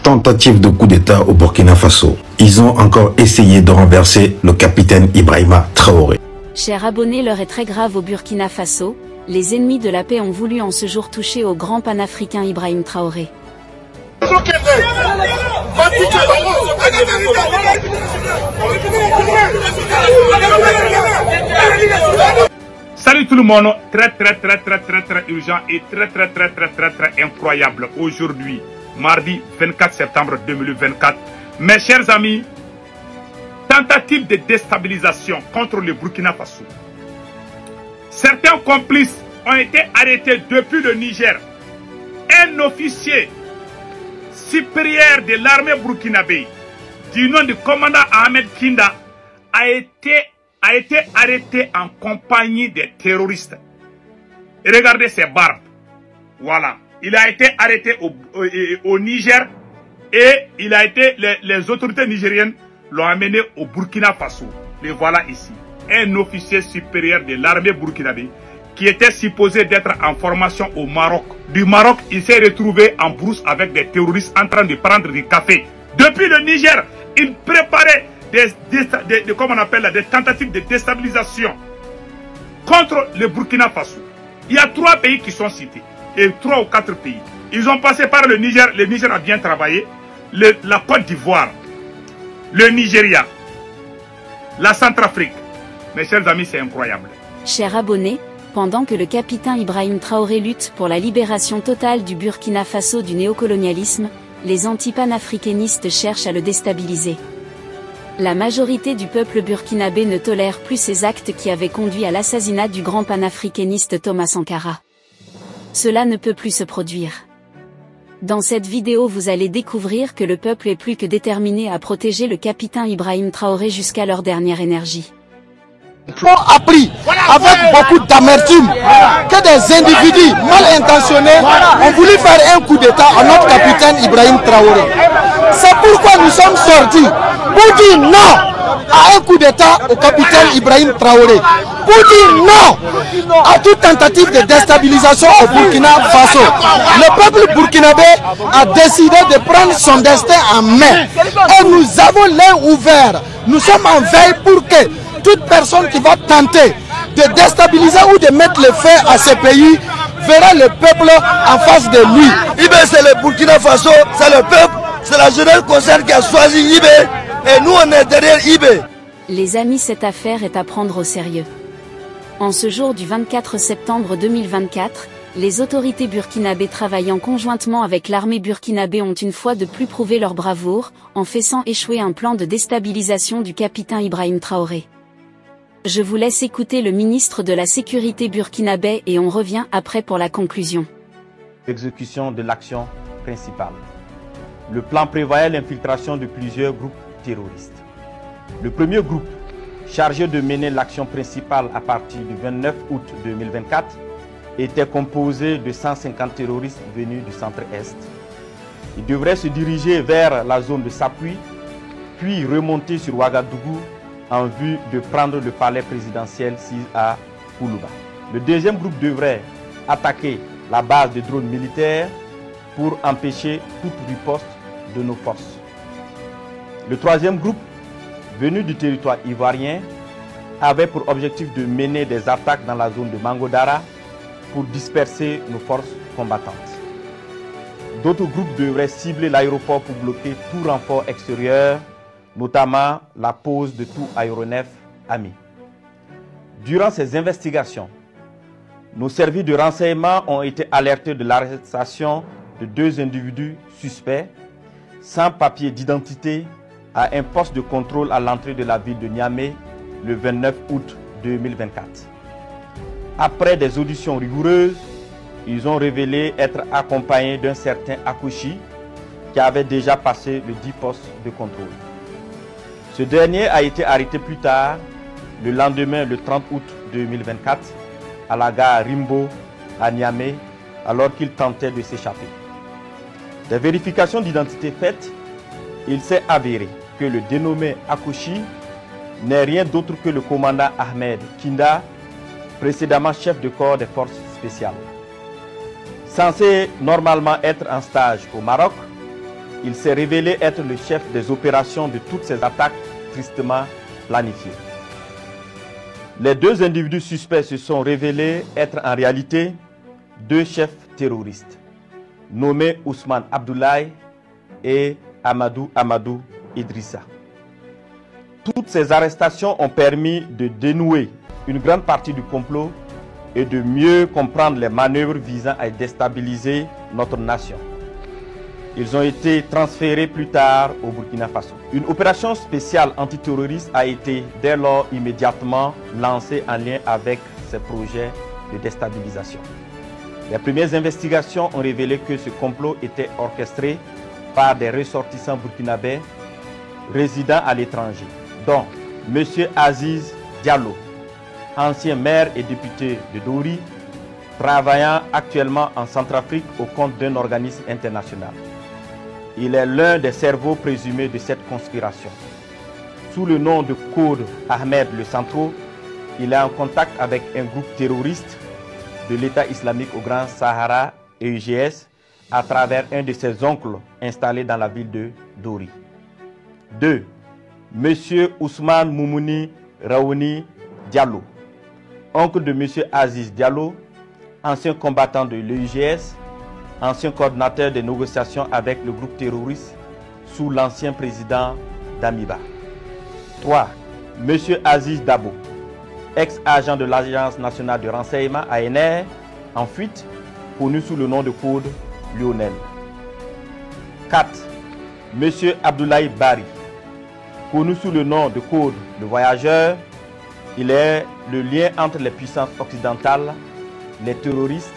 tentative de coup d'État au Burkina Faso. Ils ont encore essayé de renverser le capitaine Ibrahima Traoré. Chers abonnés, l'heure est très grave au Burkina Faso. Les ennemis de la paix ont voulu en ce jour toucher au grand panafricain Ibrahim Traoré. Salut tout le monde, très urgent et très incroyable aujourd'hui, mardi 24 septembre 2024. Mes chers amis, tentative de déstabilisation contre le Burkina Faso. Certains complices ont été arrêtés depuis le Niger. Un officier supérieur de l'armée burkinabé du nom du commandant Ahmed Kinda a été arrêté en compagnie des terroristes. Et regardez ses barbes. Voilà. Il a été arrêté au Niger et les autorités nigériennes l'ont amené au Burkina Faso. Les voilà ici. Un officier supérieur de l'armée burkinabé qui était supposé d'être en formation au Maroc. Du Maroc, il s'est retrouvé en brousse avec des terroristes en train de prendre du café. Depuis le Niger, il préparait des tentatives de déstabilisation contre le Burkina Faso. Il y a 3 pays qui sont cités, et 3 ou 4 pays. Ils ont passé par le Niger a bien travaillé, la Côte d'Ivoire, le Nigeria, la Centrafrique. Mes chers amis, c'est incroyable. Chers abonnés, pendant que le capitaine Ibrahim Traoré lutte pour la libération totale du Burkina Faso du néocolonialisme, les anti-panafricanistes cherchent à le déstabiliser. La majorité du peuple burkinabé ne tolère plus ces actes qui avaient conduit à l'assassinat du grand panafricaniste Thomas Sankara. Cela ne peut plus se produire. Dans cette vidéo, vous allez découvrir que le peuple est plus que déterminé à protéger le capitaine Ibrahim Traoré jusqu'à leur dernière énergie. On appris avec beaucoup d'amertume que des individus mal intentionnés ont voulu faire un coup d'État à notre capitaine Ibrahim Traoré. C'est pourquoi nous sommes sortis pour dire non à un coup d'État au capitaine Ibrahim Traoré, pour dire non à toute tentative de déstabilisation au Burkina Faso. Le peuple burkinabé a décidé de prendre son destin en main et nous avons l'œil ouvert. Nous sommes en veille pour que toute personne qui va tenter de déstabiliser ou de mettre le feu à ce pays verra le peuple en face de lui. Ibé, c'est le Burkina Faso, c'est le peuple, c'est la jeunesse concerne qui a choisi Ibé et nous on est derrière Ibé. Les amis, cette affaire est à prendre au sérieux. En ce jour du 24 septembre 2024, les autorités burkinabées travaillant conjointement avec l'armée burkinabé ont une fois de plus prouvé leur bravoure, en faisant échouer un plan de déstabilisation du capitaine Ibrahim Traoré. Je vous laisse écouter le ministre de la Sécurité burkinabé et on revient après pour la conclusion. Exécution de l'action principale. Le plan prévoyait l'infiltration de plusieurs groupes terroristes. Le premier groupe, chargé de mener l'action principale à partir du 29 août 2024, était composé de 150 terroristes venus du centre-est. Ils devraient se diriger vers la zone de Sapui, puis remonter sur Ouagadougou en vue de prendre le palais présidentiel à Koulouba. Le deuxième groupe devrait attaquer la base de drones militaires pour empêcher toute riposte de nos forces. Le troisième groupe, venu du territoire ivoirien, avait pour objectif de mener des attaques dans la zone de Mangodara pour disperser nos forces combattantes. D'autres groupes devraient cibler l'aéroport pour bloquer tout renfort extérieur, notamment la pose de tout aéronef ami. Durant ces investigations, nos services de renseignement ont été alertés de l'arrestation de 2 individus suspects sans papier d'identité à un poste de contrôle à l'entrée de la ville de Niamey le 29 août 2024. Après des auditions rigoureuses, ils ont révélé être accompagnés d'un certain Akouchi qui avait déjà passé le 10 postes de contrôle. Ce dernier a été arrêté plus tard, le lendemain, le 30 août 2024, à la gare Rimbo, à Niamey, alors qu'il tentait de s'échapper. Des vérifications d'identité faites, il s'est avéré que le dénommé Akouchi n'est rien d'autre que le commandant Ahmed Kinda, précédemment chef de corps des forces spéciales. Censé normalement être en stage au Maroc, il s'est révélé être le chef des opérations de toutes ces attaques tristement planifiées. Les deux individus suspects se sont révélés être en réalité deux chefs terroristes, nommés Ousmane Abdoulaye et Amadou Idrissa. Toutes ces arrestations ont permis de dénouer une grande partie du complot et de mieux comprendre les manœuvres visant à déstabiliser notre nation. Ils ont été transférés plus tard au Burkina Faso. Une opération spéciale antiterroriste a été dès lors immédiatement lancée en lien avec ces projets de déstabilisation. Les premières investigations ont révélé que ce complot était orchestré par des ressortissants burkinabés résidant à l'étranger, dont M. Aziz Diallo, ancien maire et député de Dori, travaillant actuellement en Centrafrique au compte d'un organisme international. Il est l'un des cerveaux présumés de cette conspiration. Sous le nom de code Ahmed le Centro, il est en contact avec un groupe terroriste de l'État islamique au Grand Sahara et UGS à travers un de ses oncles installé dans la ville de Dori. 2. Monsieur Ousmane Moumouni Raouni Diallo, oncle de Monsieur Aziz Diallo, ancien combattant de l'UGS, ancien coordinateur des négociations avec le groupe terroriste sous l'ancien président Damiba. 3. Monsieur Aziz Dabo, ex-agent de l'Agence nationale de renseignement ANR, en fuite, connu sous le nom de code Lionel. 4. Monsieur Abdoulaye Bari, connu sous le nom de code Le Voyageur. Il est le lien entre les puissances occidentales, les terroristes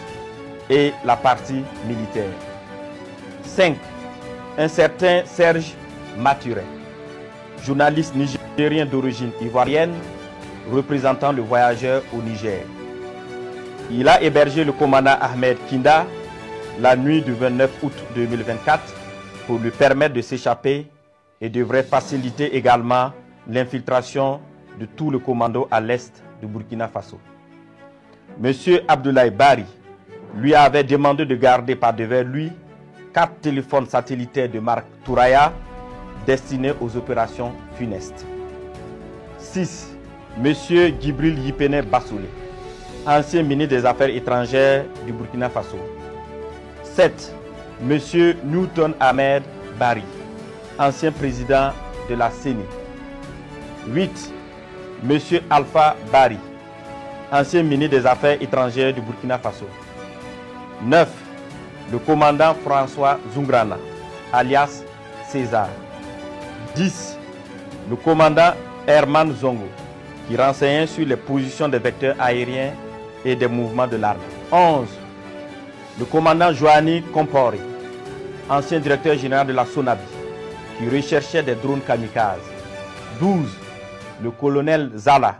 et la partie militaire. 5. Un certain Serge Maturin, journaliste nigérien d'origine ivoirienne, représentant Le Voyageur au Niger. Il a hébergé le commandant Ahmed Kinda la nuit du 29 août 2024 pour lui permettre de s'échapper et devrait faciliter également l'infiltration de tout le commando à l'est du Burkina Faso. Monsieur Abdoulaye Bari lui avait demandé de garder par devers lui 4 téléphones satellitaires de marque Touraya destinés aux opérations funestes. 6. Monsieur Djibril Yipene Bassoulé, ancien ministre des Affaires étrangères du Burkina Faso. 7. Monsieur Newton Ahmed Bari, ancien président de la CENI. 8. Monsieur Alpha Bari, ancien ministre des Affaires étrangères du Burkina Faso. 9. Le commandant François Zungrana, alias César. 10. Le commandant Herman Zongo, qui renseignait sur les positions des vecteurs aériens et des mouvements de l'armée. 11. Le commandant Joani Kompori, ancien directeur général de la SONABI, qui recherchait des drones kamikazes. 12. Le colonel Zala,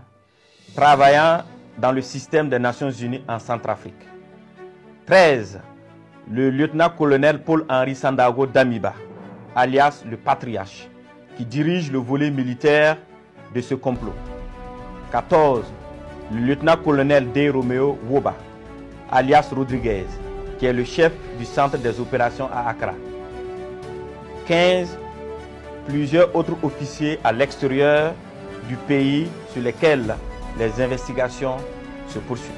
travaillant dans le système des Nations Unies en Centrafrique. 13. Le lieutenant-colonel Paul-Henri Sandago Damiba, alias le Patriarche, qui dirige le volet militaire de ce complot. 14. Le lieutenant-colonel D. Romeo Woba, alias Rodriguez, qui est le chef du centre des opérations à Accra. 15. Plusieurs autres officiers à l'extérieur du pays sur lesquels les investigations se poursuivent.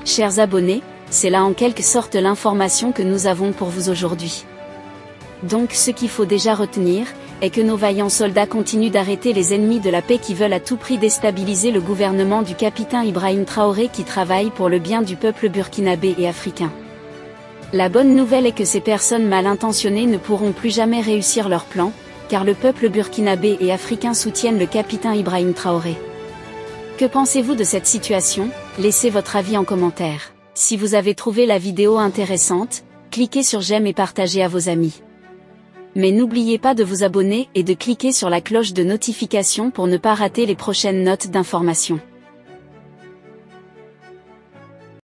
Chers abonnés, c'est là en quelque sorte l'information que nous avons pour vous aujourd'hui. Donc ce qu'il faut déjà retenir, est que nos vaillants soldats continuent d'arrêter les ennemis de la paix qui veulent à tout prix déstabiliser le gouvernement du capitaine Ibrahim Traoré qui travaille pour le bien du peuple burkinabé et africain. La bonne nouvelle est que ces personnes mal intentionnées ne pourront plus jamais réussir leur plan, car le peuple burkinabé et africain soutiennent le capitaine Ibrahim Traoré. Que pensez-vous de cette situation? Laissez votre avis en commentaire. Si vous avez trouvé la vidéo intéressante, cliquez sur j'aime et partagez à vos amis. Mais n'oubliez pas de vous abonner et de cliquer sur la cloche de notification pour ne pas rater les prochaines notes d'information.